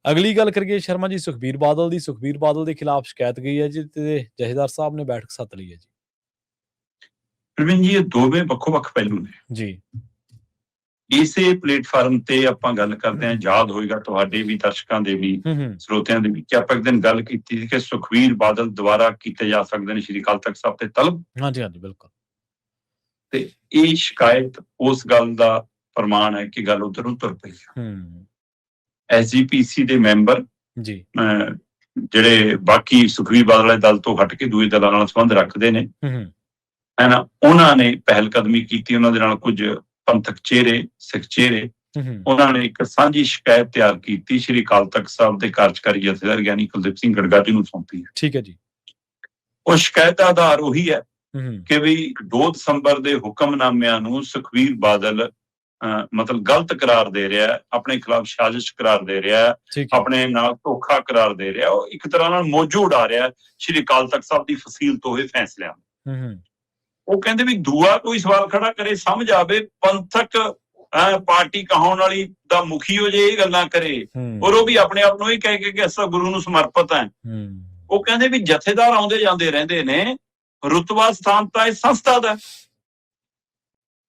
ਅਗਲੀ ਗੱਲ ਕਰੀਏ ਸ਼ਰਮਾ ਜੀ ਸੁਖਬੀਰ ਬਾਦਲ ਦੀ। ਸੁਖਬੀਰ ਬਾਦਲ ਦੇ ਖਿਲਾਫ ਸ਼ਿਕਾਇਤ ਗਈ ਹੈ ਜੀ ਤੇ ਜਥੇਦਾਰ ਸਾਹਿਬ ਨੇ ਬੈਠਕ ਸੱਦ ਲਈ ਹੈ ਜੀ। ਪ੍ਰਵੀਨ ਜੀ, ਇਹ ਦੋਵੇਂ ਵੱਖੋ-ਵੱਖ ਪਹਿਲੂ ਨੇ ਜੀ। ਇਸੇ ਪਲੇਟਫਾਰਮ ਤੇ ਆਪਾਂ ਗੱਲ ਕਰਦੇ ਹਾਂ। ਯਾਦ ਹੋਏਗਾ ਤੁਹਾਡੇ ਵੀ, ਦਰਸ਼ਕਾਂ ਦੇ ਵੀ, ਸਰੋਤਿਆਂ ਦੇ ਵੀ, ਕਿ ਆਪਾਂ ਇੱਕ ਦਿਨ ਗੱਲ ਕੀਤੀ ਸੀ ਕਿ ਸੁਖਬੀਰ ਬਾਦਲ ਦੁਬਾਰਾ ਕੀਤੇ ਜਾ ਸਕਦੇ ਨੇ ਸ਼੍ਰੀ ਅਕਾਲ ਤਖਤ ਸਾਹਿਬ ਤੇ ਤਲਬ। ਹਾਂਜੀ ਹਾਂਜੀ ਬਿਲਕੁਲ। ਤੇ ਇਹ ਸ਼ਿਕਾਇਤ ਉਸ ਗੱਲ ਦਾ ਪ੍ਰਮਾਣ ਹੈ ਕਿ ਗੱਲ ਉਧਰ ਨੂੰ ਤੁਰ ਪਈ ਹੈ। SGPC ਦੇ ਮੈਂਬਰ ਜੀ ਜਿਹੜੇ ਬਾਕੀ ਸੁਖਬੀਰ ਬਾਦਲ ਵਾਲੇ ਦਲ ਤੋਂ ਹਟ ਕੇ ਦੂਜੇ ਦਲਾਂ ਨਾਲ ਸੰਬੰਧ ਰੱਖਦੇ ਨੇ, ਹੈ ਨਾ, ਉਹਨਾਂ ਨੇ ਪਹਿਲ ਕਦਮੀ ਕੀਤੀ। ਉਹਨਾਂ ਦੇ ਨਾਲ ਕੁਝ ਪੰਥਕ ਚਿਹਰੇ, ਸਿੱਖ ਚਿਹਰੇ, ਉਹਨਾਂ ਨੇ ਇੱਕ ਸਾਂਝੀ ਸ਼ਿਕਾਇਤ ਤਿਆਰ ਕੀਤੀ, ਸ਼੍ਰੀ ਅਕਾਲ ਤਖਤ ਸਾਹਿਬ ਦੇ ਕਾਰਜਕਾਰੀ ਜਥੇਦਾਰ ਗਿਆਨੀ ਕੁਲਦੀਪ ਸਿੰਘ ਗੜਗਾਜੀ ਨੂੰ ਸੌਂਪੀ ਹੈ। ਠੀਕ ਹੈ ਜੀ। ਉਹ ਸ਼ਿਕਾਇਤ ਦਾ ਆਧਾਰ ਉਹੀ ਹੈ ਕਿ ਵੀ 2 ਦਸੰਬਰ ਦੇ ਹੁਕਮਨਾਮਿਆਂ ਨੂੰ ਸੁਖਬੀਰ ਬਾਦਲ ਮਤਲਬ ਗਲਤ ਕਰਾਰ ਦੇ ਰਿਹਾ, ਆਪਣੇ ਖਿਲਾਫ ਸਾਜ਼ਿਸ਼ ਕਰਾਰ ਦੇ ਰਿਹਾ, ਆਪਣੇ ਨਾਲ ਧੋਖਾ ਕਰਾਰ ਦੇ ਰਿਹਾ। ਉਹ ਇੱਕ ਤਰ੍ਹਾਂ ਨਾਲ ਮੋਜੋ ਉਡਾ ਰਿਹਾ ਸ਼੍ਰੀ ਅਕਾਲ ਤਖਤ ਸਾਹਿਬ ਦੀ ਫਸੀਲ ਤੋਂ ਹੋਏ ਫੈਸਲਿਆਂ। ਉਹ ਕਹਿੰਦੇ ਵੀ ਦੂਆ ਕੋਈ ਸਵਾਲ ਖੜਾ ਕਰੇ, ਸਮਝ ਆਵੇ ਪੰਥਕ ਪਾਰਟੀ ਕਹਾਉਣ ਵਾਲੀ ਦਾ ਮੁਖੀ ਹੋ ਜੇ ਇਹ ਗੱਲਾਂ ਕਰੇ, ਔਰ ਉਹ ਵੀ ਆਪਣੇ ਆਪ ਨੂੰ ਹੀ ਕਹਿ ਕੇ ਕਿ ਅਸਾਂ ਗੁਰੂ ਨੂੰ ਸਮਰਪਿਤ ਹੈ। ਉਹ ਕਹਿੰਦੇ ਵੀ ਜਥੇਦਾਰ ਆਉਂਦੇ ਜਾਂਦੇ ਰਹਿੰਦੇ ਨੇ, ਰੁਤਬਾ ਸਥਾਨ ਤਾਂ ਇਹ ਸੰਸਥਾ ਦਾ,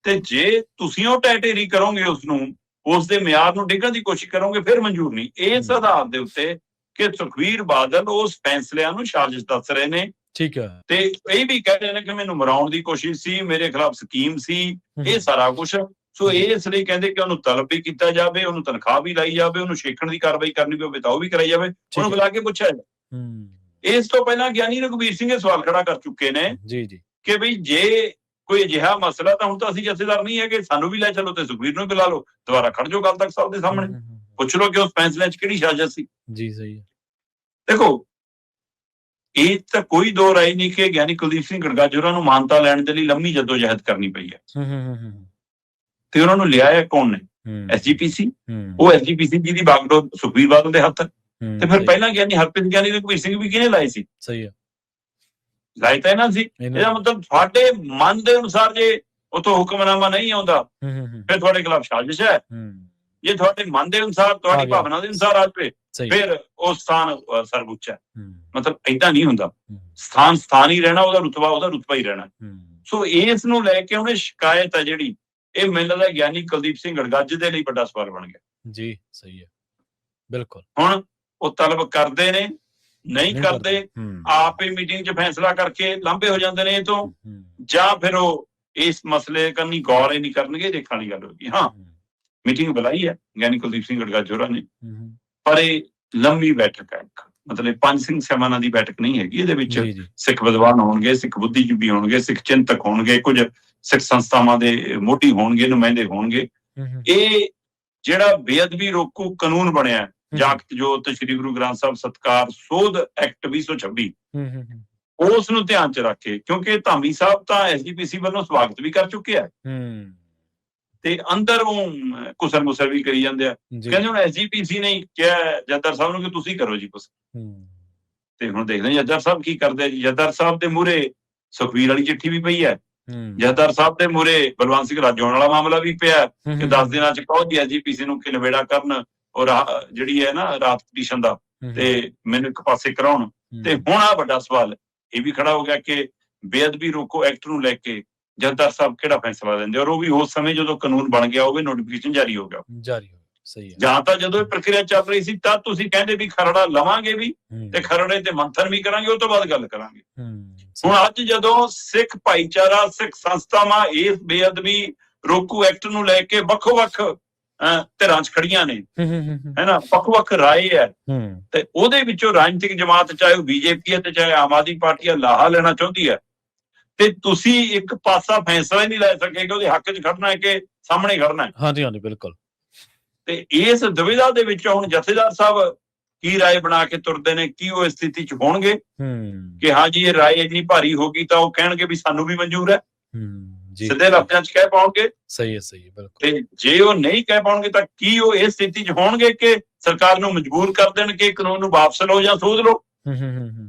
ਤੇ ਜੇ ਤੁਸੀਂ ਉਹ ਟੈਟੇਰੀ ਕਰੋਗੇ, ਉਸਨੂੰ ਉਸ ਦੇ ਮਿਆਰ ਨੂੰ ਡਿੱਗਣ ਦੀ ਕੋਸ਼ਿਸ਼ ਕਰੋਗੇ, ਫਿਰ ਮਨਜ਼ੂਰ ਨਹੀਂ। ਇਸ ਆਧਾਰ ਦੇ ਉੱਤੇ ਕਿ ਸੁਖਬੀਰ ਬਾਦਲ ਉਸ ਫੈਸਲਿਆਂ ਨੂੰ ਸਾਜ਼ਿਸ਼ ਦੱਸ ਰਹੇ ਨੇ। ਠੀਕ ਹੈ। ਤੇ ਇਹ ਵੀ ਕਹਿ ਰਹੇ ਨੇ ਕਿ ਮੈਨੂੰ ਮਰਾਉਣ ਦੀ ਕੋਸ਼ਿਸ਼ ਸੀ, ਮੇਰੇ ਖਿਲਾਫ ਸਕੀਮ ਸੀ, ਇਹ ਸਾਰਾ ਕੁਛ। ਸੋ ਇਸ ਲਈ ਕਹਿੰਦੇ ਕਿ ਉਹਨੂੰ ਤਲਬ ਵੀ ਕੀਤਾ ਜਾਵੇ, ਉਹਨੂੰ ਤਨਖਾਹ ਵੀ ਲਾਈ ਜਾਵੇ, ਉਹਨੂੰ ਛੇਕਣ ਦੀ ਕਾਰਵਾਈ ਕਰਨੀ ਪਵੇ ਤਾਂ ਉਹ ਵੀ ਕਰਾਈ ਜਾਵੇ, ਉਹਨੂੰ ਬੁਲਾ ਕੇ ਪੁੱਛਿਆ ਜਾਵੇ। ਇਸ ਤੋਂ ਪਹਿਲਾਂ ਗਿਆਨੀ ਰਘਬੀਰ ਸਿੰਘ ਇਹ ਸਵਾਲ ਖੜਾ ਕਰ ਚੁੱਕੇ ਨੇ ਕਿ ਬਈ ਜੇ ਕੋਈ ਅਜਿਹਾ ਮਸਲਾ ਤਾਂ ਹੁਣ ਤਾਂ ਅਸੀਂ ਜਥੇਦਾਰ ਨਹੀਂ ਹੈਗੇ, ਸਾਨੂੰ ਵੀ ਲੈ ਚਲੋ ਤੇ ਸੁਖਬੀਰ ਨੂੰ ਵੀ ਬੁਲਾ ਲਓ, ਦੁਬਾਰਾ ਖੜ ਜਾਓ ਅਕਾਲ ਤਖਤ ਸਾਹਿਬ ਦੇ ਸਾਹਮਣੇ, ਪੁੱਛ ਲਓ ਕਿ ਉਸ ਫੈਸਲੇ 'ਚ ਕਿਹੜੀ ਸਾਜ਼ਿਸ਼ ਸੀ। ਜੀ ਸਹੀ ਹੈ। ਦੇਖੋ, ਇਹ ਤਾਂ ਕੋਈ ਦੋ ਰਾਏ ਨਹੀਂ ਕਿ ਗਿਆਨੀ ਕੁਲਦੀਪ ਸਿੰਘ ਗੜਗਾਜੀ ਹੋਰਾਂ ਨੂੰ ਮਾਨਤਾ ਲੈਣ ਦੇ ਲਈ ਲੰਮੀ ਜਦੋਜਹਿਦ ਕਰਨੀ ਪਈ ਹੈ। ਤੇ ਉਹਨਾਂ ਨੂੰ ਲਿਆਇਆ ਕੌਣ ਨੇ? SGPC। ਉਹ SGPC ਜੀ ਦੀ ਬਾਗਡੋਰ ਸੁਖਬੀਰ ਬਾਦਲ ਦੇ ਹੱਥ। ਤੇ ਫਿਰ ਪਹਿਲਾਂ ਗਿਆਨੀ ਹਰਪ੍ਰੀਤ ਗਿਆਨੀ ਰਘਬੀਰ ਸਿੰਘ ਵੀ ਕਿਹਨੇ ਲਾਏ ਸੀ? ਸਹੀ ਹੈ, ਲਾਏ ਤਾਂ ਇਹਨਾਂ ਸੀ। ਇਹਦਾ ਮਤਲਬ ਤੁਹਾਡੇ ਮਨ ਦੇ ਅਨੁਸਾਰ ਜੇ ਉੱਥੋਂ ਹੁਕਮਨਾਮਾ ਨਹੀਂ ਆਉਂਦਾ, ਫਿਰ ਤੁਹਾਡੇ ਖਿਲਾਫ ਸਾਜ਼ਿਸ਼ ਹੈ। ਜੇ ਤੁਹਾਡੇ ਮਨ ਦੇ ਅਨੁਸਾਰ, ਤੁਹਾਡੀ ਭਾਵਨਾ ਦੇ ਅਨੁਸਾਰ ਆ ਜਾਵੇ, ਫਿਰ ਉਹ ਸਥਾਨ ਸਰਵਉੱਚ ਹੈ। ਮਤਲਬ ਏਦਾਂ ਨਹੀਂ ਹੁੰਦਾ। ਸਥਾਨ ਸਥਾਨ ਹੀ ਰਹਿਣਾ, ਉਹਦਾ ਰੁਤਬਾ ਹੀ ਰਹਿਣਾ। ਸੋ ਇਸ ਨੂੰ ਲੈ ਕੇ ਉਹਨੇ ਸ਼ਿਕਾਇਤ ਹੈ ਜਿਹੜੀ, ਇਹ ਮੈਨੂੰ ਲੱਗਦਾ ਗਿਆਨੀ ਕੁਲਦੀਪ ਸਿੰਘ ਗੜਗਾਜੀ ਦੇ ਲਈ ਵੱਡਾ ਸਵਾਲ ਬਣ ਗਿਆ। ਜੀ ਸਹੀ ਹੈ, ਬਿਲਕੁਲ। ਹੁਣ ਉਹ ਤਲਬ ਕਰਦੇ ਨੇ, ਨਹੀਂ ਕਰਦੇ, ਆਪ ਹੀ ਮੀਟਿੰਗ 'ਚ ਫੈਸਲਾ ਕਰਕੇ ਲਾਂਭੇ ਹੋ ਜਾਂਦੇ ਨੇ ਇਹ ਤੋਂ, ਜਾਂ ਫਿਰ ਉਹ ਇਸ ਮਸਲੇ ਕੰਨੀ ਗੌਰ ਹੀ ਨਹੀਂ ਕਰਨਗੇ। ਦੇਖਣ ਵਾਲੀ ਗੱਲ ਹੋਗੀ। ਹਾਂ, ਮੀਟਿੰਗ ਬੁਲਾਈ ਹੈ ਗਿਆਨੀ ਕੁਲਦੀਪ ਸਿੰਘ ਗੜਗਾਜੀ ਹੋਰਾਂ ਨੇ, ਪਰ ਇਹ ਲੰਮੀ ਬੈਠਕ ਹੈ। ਮਤਲਬ 5 ਸਿੰਘ ਸਾਹਿਬਾਨਾਂ ਦੀ ਬੈਠਕ ਨਹੀਂ ਹੈਗੀ। ਇਹਦੇ ਵਿੱਚ ਸਿੱਖ ਵਿਦਵਾਨ ਹੋਣਗੇ, ਸਿੱਖ ਬੁੱਧੀਜੀਵੀ ਹੋਣਗੇ, ਸਿੱਖ ਚਿੰਤਕ ਹੋਣਗੇ, ਕੁਝ ਸਿੱਖ ਸੰਸਥਾਵਾਂ ਦੇ ਮੋਢੀ ਹੋਣਗੇ, ਨੁਮਾਇੰਦੇ ਹੋਣਗੇ। ਇਹ ਜਿਹੜਾ ਬੇਅਦਬੀ ਰੋਕੂ ਕਾਨੂੰਨ ਬਣਿਆ, ਜਾਗਤ ਜੋਤ ਸ੍ਰੀ ਗੁਰੂ ਗ੍ਰੰਥ ਸਾਹਿਬ ਸਤਕਾਰ ਸੋਧ ਐਕਟ 2026, ਉਸ ਨੂੰ ਧਿਆਨ 'ਚ ਰੱਖ ਕੇ, ਕਿਉਂਕਿ ਧਾਮੀ ਸਾਹਿਬ ਤਾਂ SGPC ਵੱਲੋਂ ਸਵਾਗਤ ਵੀ ਕਰ ਚੁੱਕੇ ਆ ਤੇ ਅੰਦਰ ਉਹ ਕੁਸਰ ਮੁਸਰ ਵੀ ਕਰੀ ਜਾਂਦੇ ਆ। ਕਹਿੰਦੇ ਹੁਣ SGPC ਨੇ ਕਿਹਾ ਜੱਦਰ ਸਾਹਿਬ ਨੂੰ ਕਿ ਤੁਸੀਂ ਕਰੋ ਜੀ ਕੁਛ, ਤੇ ਹੁਣ ਦੇਖਦੇ ਜੱਦਰ ਸਾਹਿਬ ਕੀ ਕਰਦੇ ਆ ਜੀ। ਜੱਦਰ ਸਾਹਿਬ ਦੇ ਮੂਹਰੇ ਸੁਖਬੀਰ ਵਾਲੀ ਚਿੱਠੀ ਵੀ ਪਈ ਹੈ, ਜੱਦਰ ਸਾਹਿਬ ਦੇ ਮੂਹਰੇ ਬਲਵੰਤ ਸਿੰਘ ਰਾਜੋਣ ਵਾਲਾ ਮਾਮਲਾ ਵੀ ਪਿਆ ਕਿ 10 ਦਿਨਾਂ 'ਚ ਕਹੋ ਜੀ SGPC ਨੂੰ ਕਿ ਨਿਬੇੜਾ ਕਰਨ, ਔਰ ਜਿਹੜੀ ਹੈ ਨਾ ਰਾਤ ਪਟੀਸ਼ਨ ਦਾ, ਤੇ ਮੈਨੂੰ ਇੱਕ ਪਾਸੇ ਕਰਾਉਣ। ਤੇ ਹੁਣ ਆ ਵੱਡਾ ਸਵਾਲ ਇਹ ਵੀ ਖੜਾ ਹੋ ਗਿਆ ਕਿ ਬੇਅਦਬੀ ਰੋਕੋ ਐਕਟ ਨੂੰ ਲੈ ਕੇ ਜੱਦਰ ਸਾਹਿਬ ਕਿਹੜਾ ਫੈਸਲਾ ਲੈਂਦੇ, ਔਰ ਉਹ ਵੀ ਉਸ ਸਮੇਂ ਜਦੋਂ ਕਾਨੂੰਨ ਬਣ ਗਿਆ, ਉਹ ਵੀ ਨੋਟੀਫਿਕੇਸ਼ਨ ਜਾਰੀ ਹੋ ਗਿਆ। ਸਹੀ ਹੈ। ਜਾਂ ਤਾਂ ਜਦੋਂ ਇਹ ਪ੍ਰਕਿਰਿਆ ਚੱਲ ਰਹੀ ਸੀ ਤਾਂ ਤੁਸੀਂ ਕਹਿੰਦੇ ਵੀ ਖਰੜਾ ਲਵਾਂਗੇ ਵੀ ਤੇ ਖਰੜੇ ਤੇ ਮੰਥਨ ਵੀ ਕਰਾਂਗੇ, ਉਹ ਤੋਂ ਬਾਅਦ ਗੱਲ ਕਰਾਂਗੇ। ਹੁਣ ਅੱਜ ਜਦੋਂ ਸਿੱਖ ਭਾਈਚਾਰਾ, ਸਿੱਖ ਸੰਸਥਾਵਾਂ ਇਸ ਬੇਅਦਬੀ ਰੋਕੂ ਐਕਟ ਨੂੰ ਲੈ ਕੇ ਵੱਖੋ-ਵੱਖ ਧਿਰਾਂ 'ਚ ਖੜੀਆਂ ਨੇ, ਹੈ ਨਾ, ਵੱਖ-ਵੱਖ ਰਾਏ ਹੈ, ਤੇ ਉਹਦੇ ਵਿੱਚੋਂ ਰਾਜਨੀਤਿਕ ਜਮਾਤ, ਚਾਹੇ ਉਹ BJP ਹੈ ਤੇ ਚਾਹੇ ਆਮ ਆਦਮੀ ਪਾਰਟੀ ਹੈ, ਲਾਹਾ ਲੈਣਾ ਚਾਹੁੰਦੀ ਹੈ, ਤੇ ਤੁਸੀਂ ਇੱਕ ਪਾਸਾ ਫੈਸਲਾ ਹੀ ਨਹੀਂ ਲੈ ਸਕੇ ਕਿ ਉਹਦੇ ਹੱਕ 'ਚ ਖੜਨਾ ਹੈ ਕਿ ਸਾਹਮਣੇ ਖੜਨਾ ਹੈ। ਹਾਂਜੀ ਹਾਂਜੀ ਬਿਲਕੁਲ। ਤੇ ਇਸ ਦੁਵਿਧਾ ਦੇ ਵਿੱਚ ਹੁਣ ਜਥੇਦਾਰ ਸਾਹਿਬ ਕੀ ਰਾਏ ਬਣਾ ਕੇ ਤੁਰਦੇ ਨੇ, ਕੀ ਉਹ ਇਸ ਸਥਿਤੀ 'ਚ ਹੋਣਗੇ ਕਿ ਹਾਂ ਜੀ ਇਹ ਰਾਏ ਇੰਨੀ ਭਾਰੀ ਹੋ ਗਈ ਤਾਂ ਉਹ ਕਹਿਣਗੇ ਵੀ ਸਾਨੂੰ ਵੀ ਮਨਜ਼ੂਰ ਹੈ, ਸਿੱਧੇ ਲਫ਼ਜ਼ਾਂ 'ਚ ਕਹਿ ਪਾਉਣਗੇ। ਸਹੀ ਹੈ, ਸਹੀ ਹੈ, ਬਿਲਕੁਲ। ਤੇ ਜੇ ਉਹ ਨਹੀਂ ਕਹਿ ਪਾਉਣਗੇ ਤਾਂ ਕੀ ਉਹ ਇਸ ਸਥਿਤੀ 'ਚ ਹੋਣਗੇ ਕਿ ਸਰਕਾਰ ਨੂੰ ਮਜਬੂਰ ਕਰ ਦੇਣ ਕਿ ਕਾਨੂੰਨ ਨੂੰ ਵਾਪਸ ਲਓ ਜਾਂ ਸੋਧ ਲਓ,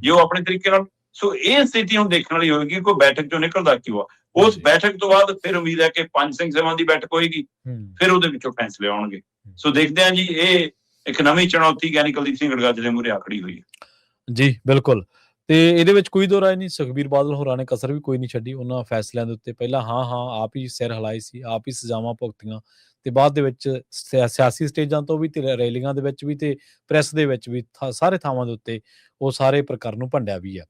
ਜੇ ਉਹ ਆਪਣੇ ਤਰੀਕੇ ਨਾਲ। ਸੋ ਇਹ ਸਥਿਤੀ ਹੁਣ ਦੇਖਣ ਵਾਲੀ ਹੋਏਗੀ ਕੋਈ ਬੈਠਕ 'ਚੋਂ ਨਿਕਲਦਾ ਕਿਉਂ ਆ। ਉਸ ਬੈਠਕ ਤੋਂ ਬਾਅਦ ਫਿਰ ਉਮੀਦ ਹੈ ਕਿ 5 ਸਿੰਘ ਸਾਹਿਬਾਨ ਦੀ ਬੈਠਕ ਹੋਏਗੀ, ਫਿਰ ਉਹਦੇ ਵਿੱਚੋਂ ਫੈਸਲੇ ਆਉਣਗੇ। ਸੋ ਦੇਖਦੇ ਹਾਂ ਜੀ ਇਹ ਇੱਕ ਨਵੀਂ ਚੁਣੌਤੀ ਗਿਆਨੀ ਕੁਲਦੀਪ ਸਿੰਘ ਗੜਗਾਜੂ ਦੇ ਮੂਹਰੇ ਆ ਖੜੀ ਹੋਈ ਹੈ। ਜੀ, ਬਿਲਕੁਲ। ਤੇ ਇਹਦੇ ਵਿੱਚ ਕੋਈ ਦੋ ਰਾਏ ਨਹੀਂ, ਸੁਖਬੀਰ ਬਾਦਲ ਹੋਰਾਂ ਨੇ ਕਸਰ ਵੀ ਕੋਈ ਨਹੀਂ ਛੱਡੀ ਉਹਨਾਂ ਫੈਸਲਿਆਂ ਦੇ ਉੱਤੇ। ਪਹਿਲਾਂ ਹਾਂ ਆਪ ਹੀ ਸਿਰ ਹਿਲਾਏ ਸੀ, ਆਪ ਹੀ ਸਜ਼ਾਵਾਂ ਭੁਗਤੀਆਂ ਤੇ ਬਾਅਦ ਦੇ ਵਿੱਚ ਸਿਆਸੀ ਸਟੇਜਾਂ ਤੋਂ ਵੀ ਤੇ ਰੈਲੀਆਂ ਦੇ ਵਿੱਚ ਵੀ ਤੇ ਪ੍ਰੈਸ ਦੇ ਵਿੱਚ ਵੀ ਸਾਰੇ ਥਾਵਾਂ ਦੇ ਉੱਤੇ ਉਹ ਸਾਰੇ ਪ੍ਰਕਰਨ ਨੂੰ ਭੰਡਿਆ ਵੀ ਆ।